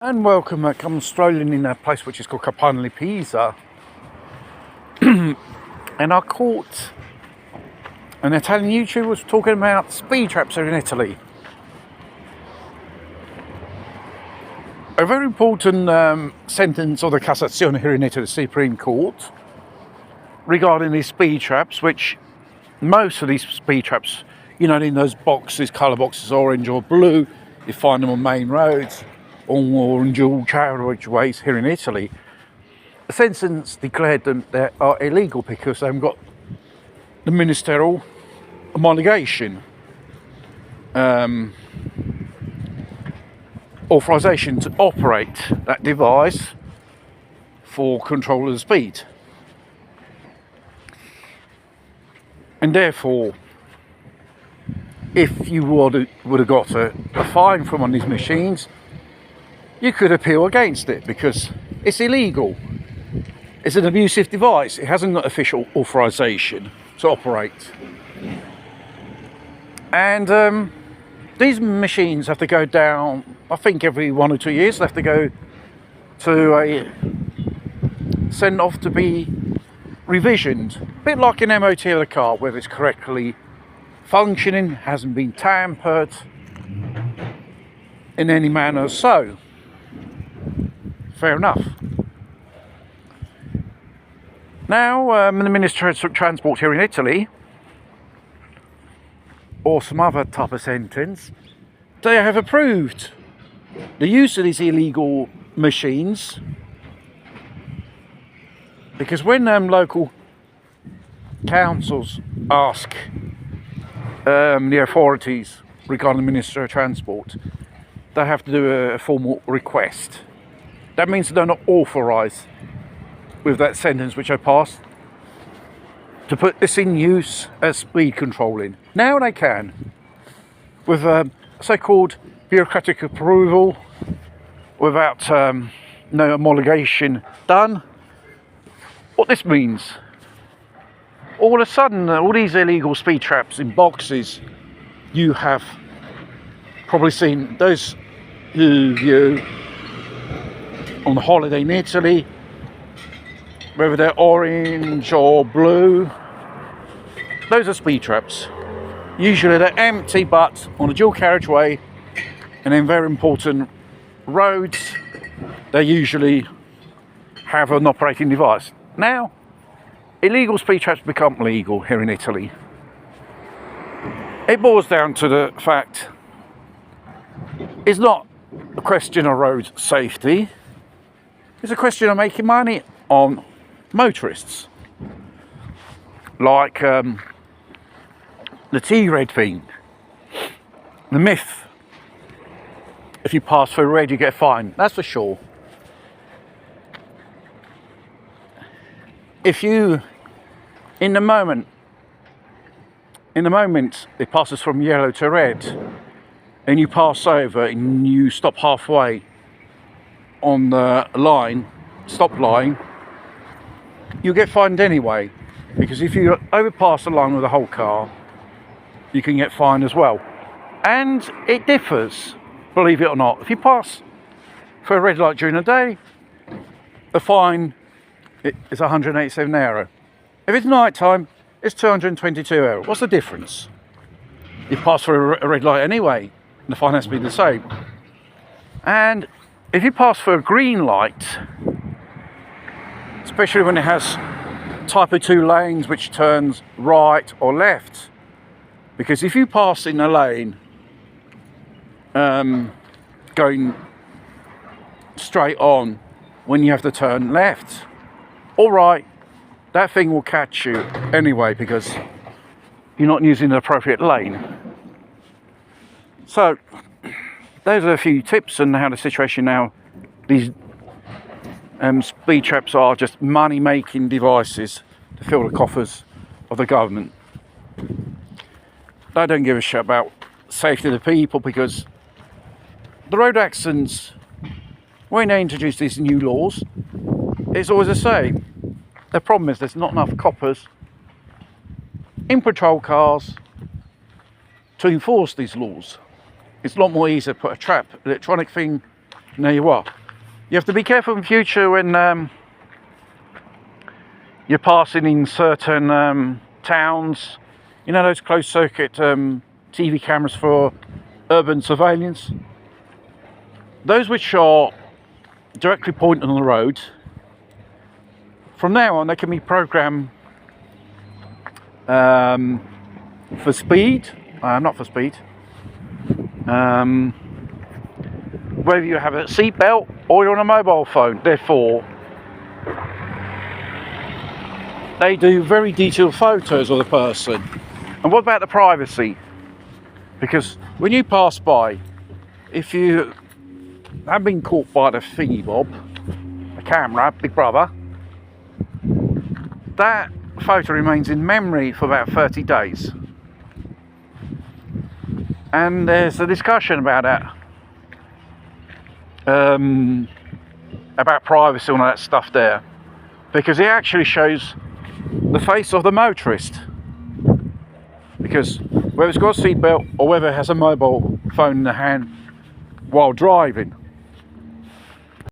And welcome. I'm strolling in a place which is called Capanne Pisa, and I caught an Italian YouTuber was talking about speed traps here in Italy. A very important sentence of the Cassazione here in Italy, the Supreme Court, regarding these speed traps, which most of these speed traps, in those boxes, colour boxes, orange or blue, you find them on main roads or on dual carriageways here in Italy. The sentence declared them they are illegal because they haven't got the ministerial homologation, authorization to operate that device for control of the speed. And therefore, if you would have got a fine from one of these machines, you could appeal against it because it's illegal. It's an abusive device. It hasn't got official authorization to operate. And these machines have to go down, I think every 1 or 2 years, they have to go to send off to be revisioned. A bit like an MOT of the car, whether it's correctly functioning, hasn't been tampered in any manner. So, fair enough. Now, the Ministry of Transport here in Italy, or some other type of sentence, they have approved the use of these illegal machines, because when local councils ask the authorities regarding the Ministry of Transport, they have to do a formal request. That means they're not authorised with that sentence which I passed to put this in use as speed controlling. Now they can, with so-called bureaucratic approval, without no homologation done. What this means, all of a sudden, all these illegal speed traps in boxes, you have probably seen those who view on holiday in Italy, whether they're orange or blue, those are speed traps. Usually they're empty, but on a dual carriageway and in very important roads, they usually have an operating device. Now, illegal speed traps become legal here in Italy. It boils down to the fact it's not a question of road safety, it's a question of making money on motorists. Like the T-red thing, the myth, if you pass through red you get fined, that's for sure. If you, in the moment it passes from yellow to red, and you pass over and you stop halfway on the line, stop line, you get fined anyway, because if you overpass the line with the whole car, you can get fined as well. And it differs, believe it or not. If you pass for a red light during the day, the fine is €187. If it's night time, it's €222. What's the difference? You pass for a red light anyway, and the fine has to be the same. And if you pass for a green light, especially when it has type of 2 lanes which turns right or left, because if you pass in a lane going straight on when you have to turn left or right, that thing will catch you anyway because you're not using the appropriate lane. So those are a few tips on how the situation now. These speed traps are just money-making devices to fill the coffers of the government. They don't give a shit about safety of the people, because the road accidents, when they introduce these new laws, it's always the same. The problem is there's not enough coppers in patrol cars to enforce these laws. It's a lot more easy to put a trap, electronic thing, Now you what? You have to be careful in future when you're passing in certain towns. You know those closed circuit TV cameras for urban surveillance? Those which are directly pointed on the road, from now on they can be programmed for speed, not for speed, whether you have a seatbelt or you're on a mobile phone. Therefore, they do very detailed photos of the person. And what about the privacy? Because when you pass by, if you have been caught by the thingy bob, the camera, Big Brother, that photo remains in memory for about 30 days. And there's a discussion about that, about privacy and all that stuff there, because it actually shows the face of the motorist. Because whether it's got a seatbelt or whether it has a mobile phone in the hand while driving,